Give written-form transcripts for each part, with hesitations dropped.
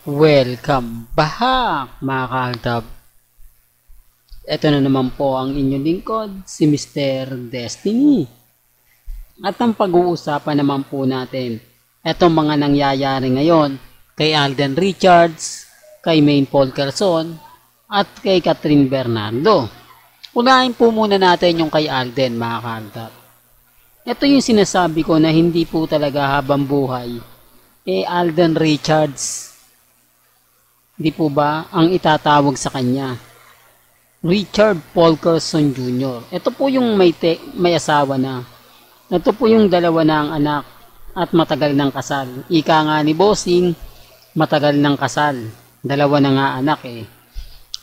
Welcome back mga kaaldab. Ito na naman po ang inyong lingkod, si Mr. Destiny. At ang pag-uusapan naman po natin, etong mga nangyayari ngayon kay Alden Richards, kay Maine Paul Carson, at kay Catherine Bernardo. Unahin po muna natin yung kay Alden mga kaaldab. Ito yung sinasabi ko na hindi po talaga habang buhay Alden Richards, di po ba, ang itatawag sa kanya? Richard Paul Carson Jr. Ito po yung may asawa na. Ito po yung dalawa na ang anak at matagal ng kasal. Ika nga ni Bossing, matagal ng kasal. Dalawa na nga anak eh.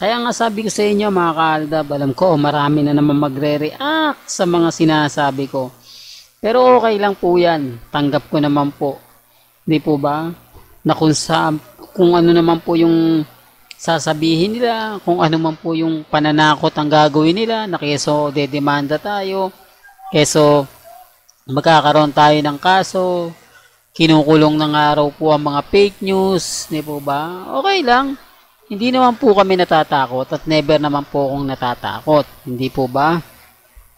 Kaya nga sabi ko sa inyo mga kaaldab, alam ko marami na naman magre-react sa mga sinasabi ko. Pero okay lang po yan. Tanggap ko naman po. Di po ba? Na kung ano naman po yung sasabihin nila, kung ano man po yung pananakot ang gagawin nila, na keso dedemanda tayo, keso magkakaroon tayo ng kaso, kinukulong ng araw po ang mga fake news, di po ba? Okay lang. Hindi naman po kami natatakot at never naman po akong natatakot. Hindi po ba?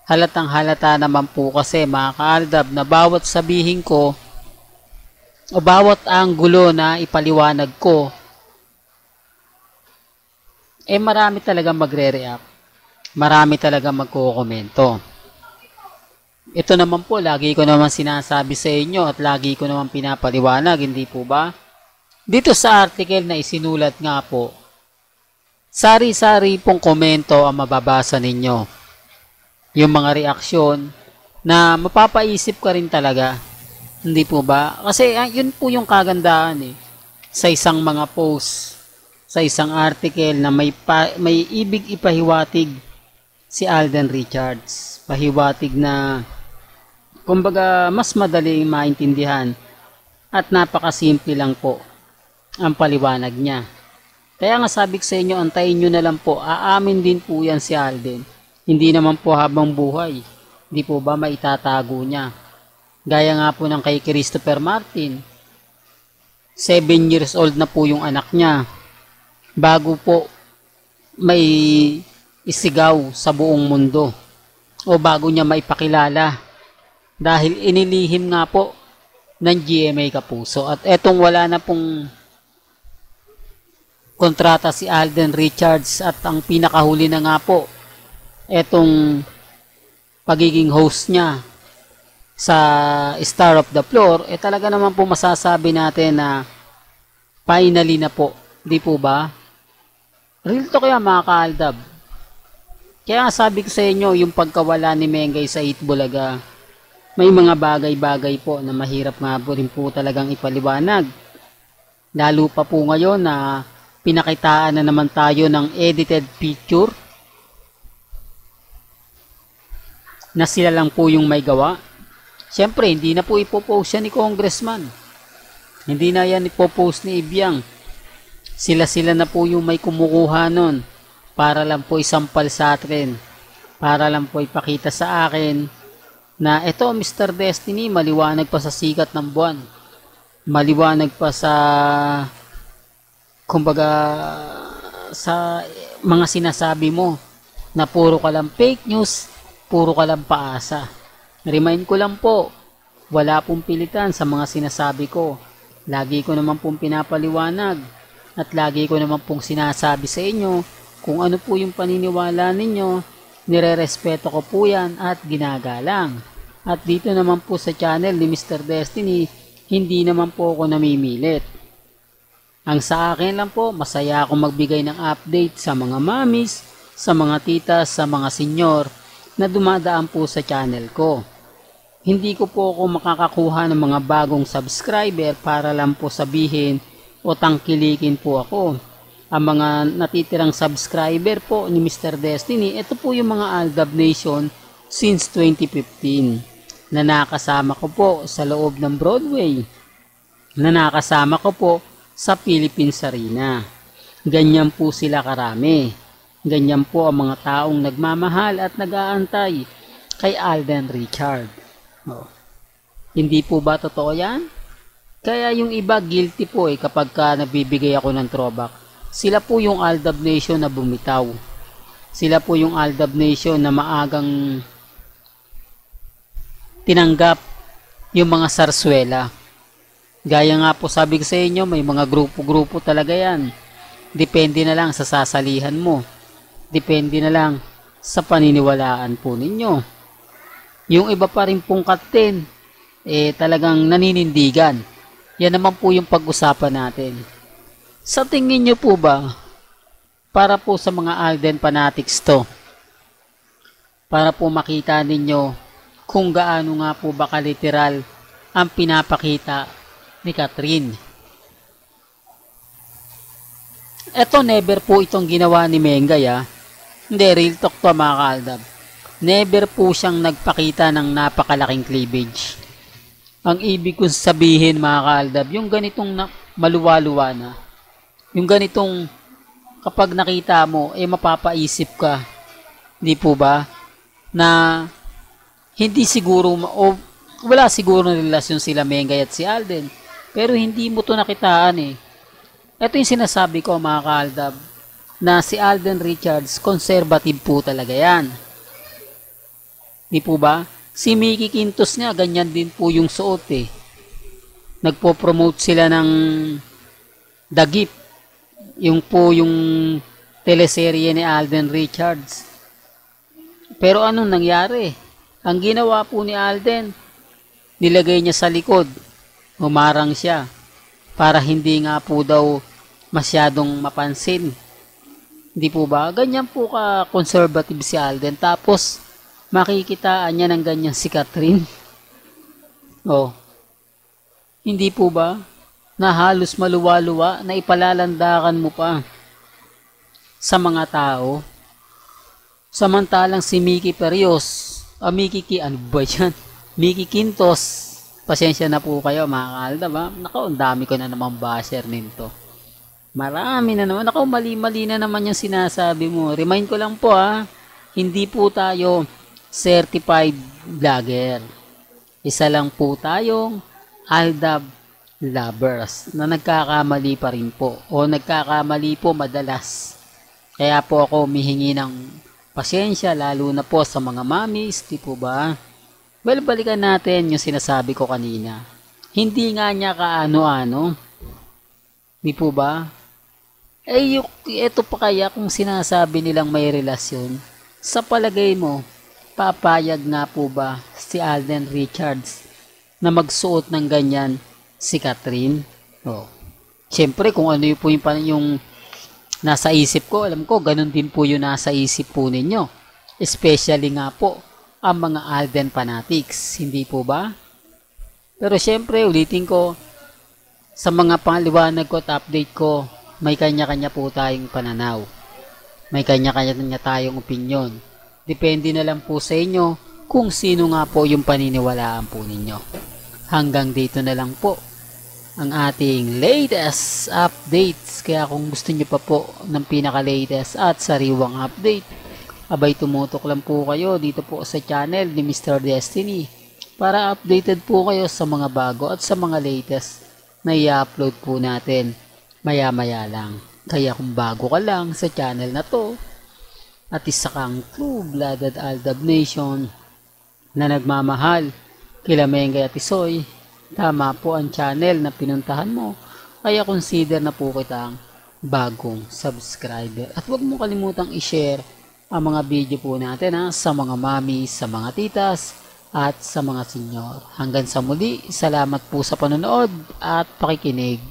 Halatang halata naman po kasi mga kaaldab na bawat sabihin ko o bawat anggulo na ipaliwanag ko, marami talaga magre-react. Marami talaga magko-komento. Ito naman po, lagi ko naman sinasabi sa inyo at lagi ko naman pinapaliwanag, hindi po ba? Dito sa article na isinulat nga po, sari-sari pong komento ang mababasa ninyo. Yung mga reaksyon na mapapaisip ka rin talaga. Hindi po ba? Kasi yun po yung kagandahan sa isang mga post, sa isang article na may ibig ipahiwatig si Alden Richards. Pahiwatig na kumbaga mas madaling maintindihan at napakasimple lang po ang paliwanag niya. Kaya nga sabi ko sa inyo, antayin nyo na lang po, aamin din po yan si Alden. Hindi naman po habang buhay. Hindi po ba maitatago niya? Gaya nga po ng kay Christopher Martin. 7 years old na po yung anak niya. Bago po may isigaw sa buong mundo. O bago niya maipakilala. Dahil inilihim nga po ng GMA Kapuso. At etong wala na pong kontrata si Alden Richards at ang pinakahuli na nga po, etong pagiging host niya sa Star of the Floor, talaga naman po masasabi natin na finally na po, di po ba? Real to kaya mga kaaldab. Kaya sabi ko sa inyo, yung pagkawala ni Mengay sa Itbulaga, may mga bagay-bagay po na mahirap nga po rin po talagang ipaliwanag. Lalo pa po ngayon na pinakitaan na naman tayo ng edited picture na sila lang po yung may gawa. Siyempre, hindi na po ipopost yan ni Congressman. Hindi na yan ipopost ni Ibiang. Sila na po yung may kumukuha nun para lang po isampal sa atin. Para lang po ipakita sa akin na ito, Mr. Destiny, maliwanag pa sa sikat ng buwan. Maliwanag pa sa, kumbaga, sa mga sinasabi mo na puro ka lang fake news, puro ka lang paasa. Remind ko lang po, wala pong pilitan sa mga sinasabi ko. Lagi ko naman pong pinapaliwanag at lagi ko naman pong sinasabi sa inyo kung ano po yung paniniwala ninyo, nirerespeto ko po yan at ginagalang. At dito naman po sa channel ni Mr. Destiny, hindi naman po ako namimilit. Ang sa akin lang po, masaya akong magbigay ng update sa mga mamis, sa mga titas, sa mga senyor na dumadaan po sa channel ko. Hindi ko po ako makakakuha ng mga bagong subscriber para lang po sabihin o tangkilikin po ako. Ang mga natitirang subscriber po ni Mr. Destiny, ito po yung mga Aldab Nation since 2015 na nakasama ko po sa loob ng Broadway, na nakasama ko po sa Philippines Arena. Ganyan po sila karami. Ganyan po ang mga taong nagmamahal at nag-aantay kay Alden Richard. Hindi po ba totoo yan? Kaya yung iba guilty po kapag nabibigay ako ng throwback. Sila po yung Aldab Nation na bumitaw. Sila po yung Aldab Nation na maagang tinanggap yung mga sarswela. Gaya nga po sabi ko sa inyo, may mga grupo-grupo talaga yan. Depende na lang sa sasalihan mo. Depende na lang sa paniniwalaan po ninyo. Yung iba pa rin pong katin, talagang naninindigan. Yan naman po yung pag-usapan natin. Sa tingin nyo po ba, para po sa mga Alden fanatics to, para po makita ninyo kung gaano nga po ba kaliteral ang pinapakita ni Catherine. Eto, never po itong ginawa ni Mengay Hindi, real talk to mga kaaldab. Never po siyang nagpakita ng napakalaking cleavage. Ang ibig kong sabihin mga kaaldab, yung ganitong maluwa-luwa na, yung ganitong kapag nakita mo, mapapaisip ka, di po ba, na hindi siguro, o wala siguro na relasyon sila Mengay at si Alden, pero hindi mo to nakitaan Ito yung sinasabi ko mga kaaldab, na si Alden Richards, conservative po talaga yan. Di po ba? Si Mickey Quintos nga, ganyan din po yung suot Nagpo-promote sila ng The Gift. Yung po yung teleserye ni Alden Richards. Pero anong nangyari? Ang ginawa po ni Alden, nilagay niya sa likod. Humarang siya. Para hindi nga po daw masyadong mapansin. Hindi po ba? Ganyan po ka conservative si Alden. Tapos, makikitaan niya ng ganyan si Catherine. Hindi po ba? Na halos maluwa-luwa na ipalalandakan mo pa sa mga tao. Samantalang si Mickey Perios, ano ba yan? Mickey Quintos, pasensya na po kayo mga kaaldab Nako, ang dami ko na naman basher nito. Marami na naman. Nako, mali-mali na naman yung sinasabi mo. Remind ko lang po hindi po tayo certified vlogger. Isa lang po tayong Aldab lovers na nagkakamali pa rin po o nagkakamali po madalas. Kaya po ako humihingi ng pasensya lalo na po sa mga mommies, di po ba? Well, balikan natin yung sinasabi ko kanina. Hindi nga niya kaano-ano. Di po ba? Ito pa kaya kung sinasabi nilang may relasyon, sa palagay mo, papayag nga po ba si Alden Richards na magsuot ng ganyan si Catherine? Siyempre, kung ano po yung nasa isip ko, alam ko, ganun din po yung nasa isip po ninyo. Especially nga po, ang mga Alden fanatics, hindi po ba? Pero siyempre, ulitin ko, sa mga pangaliwanag ko at update ko, may kanya-kanya po tayong pananaw. May kanya-kanya tayong opinion. Depende na lang po sa inyo kung sino nga po yung paniniwalaan po ninyo. Hanggang dito na lang po ang ating latest updates. Kaya kung gusto nyo pa po ng pinaka-latest at sariwang update, abay tumutok lang po kayo dito po sa channel ni Mr. Destiny para updated po kayo sa mga bago at sa mga latest na i-upload po natin maya-maya lang. Kaya kung bago ka lang sa channel na to at isa kang true-blooded Aldab Nation na nagmamahal kila Mengay at Isoy, tama po ang channel na pinuntahan mo. Kaya consider na po kitang bagong subscriber. At huwag mo kalimutang i-share ang mga video po natin sa mga mami, sa mga titas, at sa mga senyor. Hanggang sa muli, salamat po sa panonood at pakikinig.